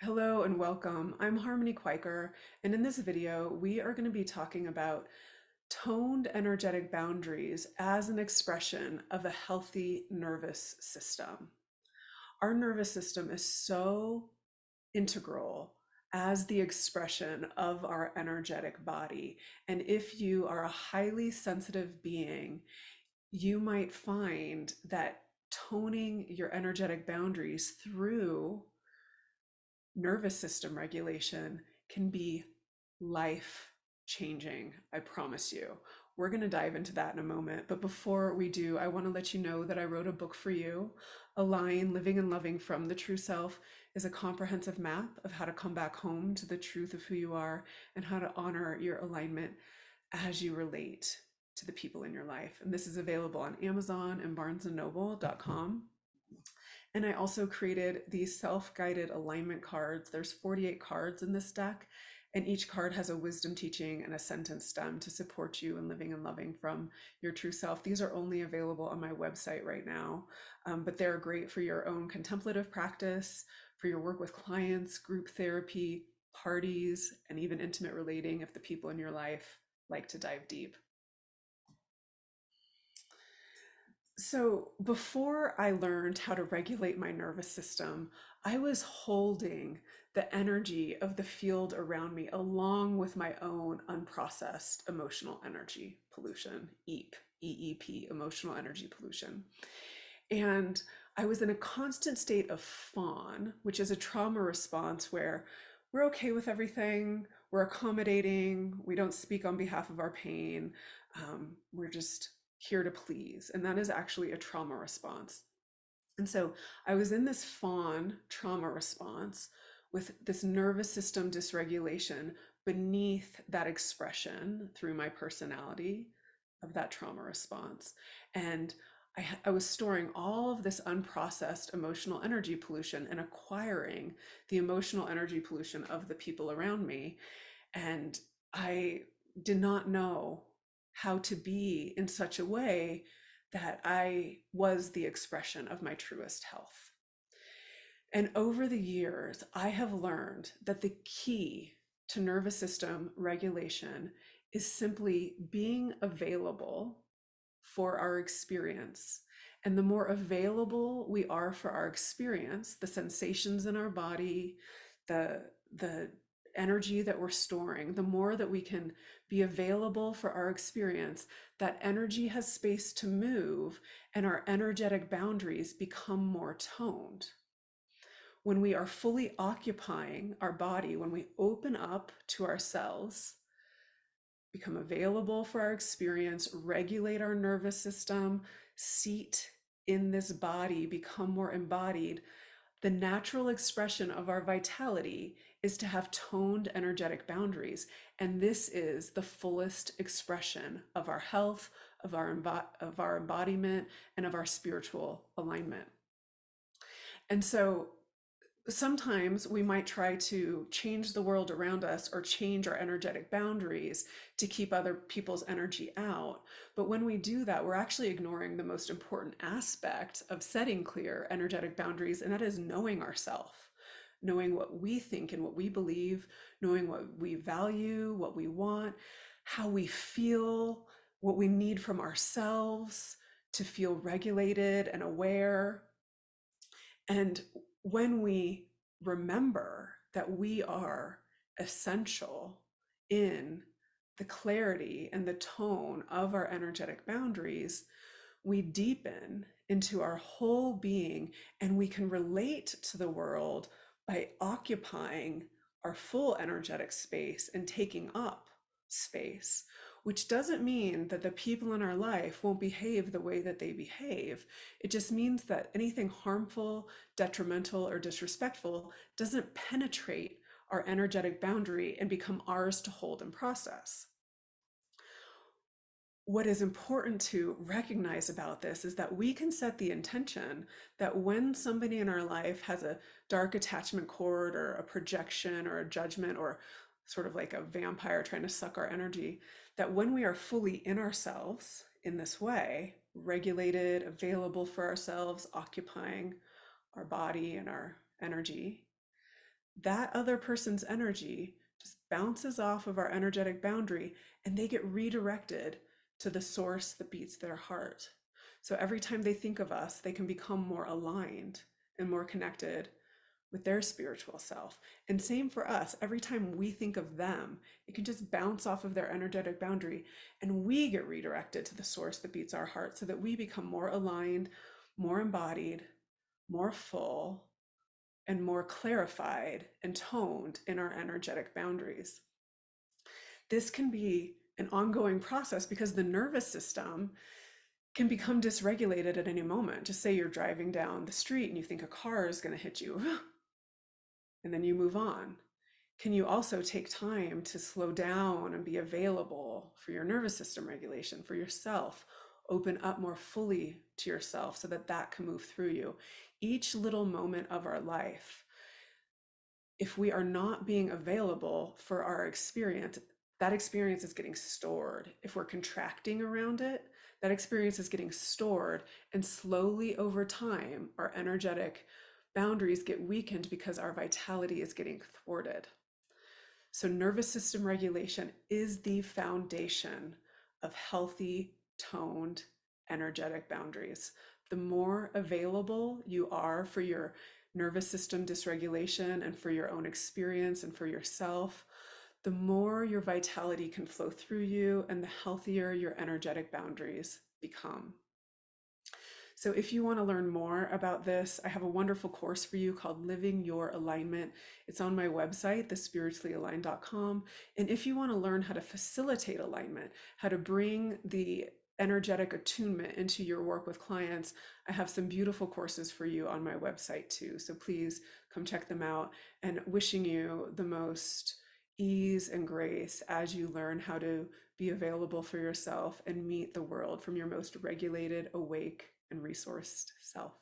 Hello and welcome. I'm Harmony Kwiker, and in this video, we are going to be talking about toned energetic boundaries as an expression of a healthy nervous system. Our nervous system is so integral as the expression of our energetic body. And if you are a highly sensitive being, you might find that toning your energetic boundaries through nervous system regulation can be life changing. I promise you. We're going to dive into that in a moment. But before we do, I want to let you know that I wrote a book for you. Align Living and Loving from the True Self is a comprehensive map of how to come back home to the truth of who you are and how to honor your alignment as you relate to the people in your life. And this is available on Amazon and barnesandnoble.com. And I also created these self-guided alignment cards. There's 48 cards in this deck, and each card has a wisdom teaching and a sentence stem to support you in living and loving from your true self. These are only available on my website right now, but they're great for your own contemplative practice, for your work with clients, group therapy, parties, and even intimate relating if the people in your life like to dive deep. So before I learned how to regulate my nervous system, I was holding the energy of the field around me along with my own unprocessed emotional energy pollution, EEP, emotional energy pollution. And I was in a constant state of fawn, which is a trauma response where we're okay with everything, we're accommodating, we don't speak on behalf of our pain, we're just here to please. And that is actually a trauma response. And so I was in this fawn trauma response with this nervous system dysregulation beneath that expression through my personality of that trauma response. And I was storing all of this unprocessed emotional energy pollution and acquiring the emotional energy pollution of the people around me. And I did not know how to be in such a way that I was the expression of my truest health. And over the years, I have learned that the key to nervous system regulation is simply being available for our experience. And the more available we are for our experience, the sensations in our body, the energy that we're storing, the more that we can be available for our experience, that energy has space to move and our energetic boundaries become more toned. When we are fully occupying our body, when we open up to ourselves, become available for our experience, regulate our nervous system, seat in this body, become more embodied, the natural expression of our vitality is to have toned energetic boundaries. And this is the fullest expression of our health, of our embodiment, and of our spiritual alignment. And so sometimes we might try to change the world around us or change our energetic boundaries to keep other people's energy out. But when we do that, we're actually ignoring the most important aspect of setting clear energetic boundaries, and that is knowing ourselves, knowing what we think and what we believe, knowing what we value, what we want, how we feel, what we need from ourselves to feel regulated and aware. And when we remember that we are essential in the clarity and the tone of our energetic boundaries, we deepen into our whole being and we can relate to the world by occupying our full energetic space and taking up space, which doesn't mean that the people in our life won't behave the way that they behave. It just means that anything harmful, detrimental, or disrespectful doesn't penetrate our energetic boundary and become ours to hold and process. What is important to recognize about this is that we can set the intention that when somebody in our life has a dark attachment cord or a projection or a judgment or sort of like a vampire trying to suck our energy, that when we are fully in ourselves in this way, regulated, available for ourselves, occupying our body and our energy, that other person's energy just bounces off of our energetic boundary and they get redirected to the source that beats their heart. So every time they think of us, they can become more aligned and more connected with their spiritual self. And same for us. Every time we think of them, it can just bounce off of their energetic boundary and we get redirected to the source that beats our heart so that we become more aligned, more embodied, more full, and more clarified and toned in our energetic boundaries. This can be an ongoing process because the nervous system can become dysregulated at any moment. Just say you're driving down the street and you think a car is going to hit you, and then you move on. Can you also take time to slow down and be available for your nervous system regulation, for yourself? Open up more fully to yourself so that that can move through you. Each little moment of our life, if we are not being available for our experience, that experience is getting stored. If we're contracting around it, that experience is getting stored. And slowly over time, our energetic boundaries get weakened because our vitality is getting thwarted. So, nervous system regulation is the foundation of healthy, toned, energetic boundaries. The more available you are for your nervous system dysregulation and for your own experience and for yourself, the more your vitality can flow through you and the healthier your energetic boundaries become. So, if you want to learn more about this, I have a wonderful course for you called Living Your Alignment. It's on my website, thespirituallyaligned.com. And if you want to learn how to facilitate alignment, how to bring the energetic attunement into your work with clients, I have some beautiful courses for you on my website too. So, please come check them out, and wishing you the most ease and grace as you learn how to be available for yourself and meet the world from your most regulated, awake, and resourced self.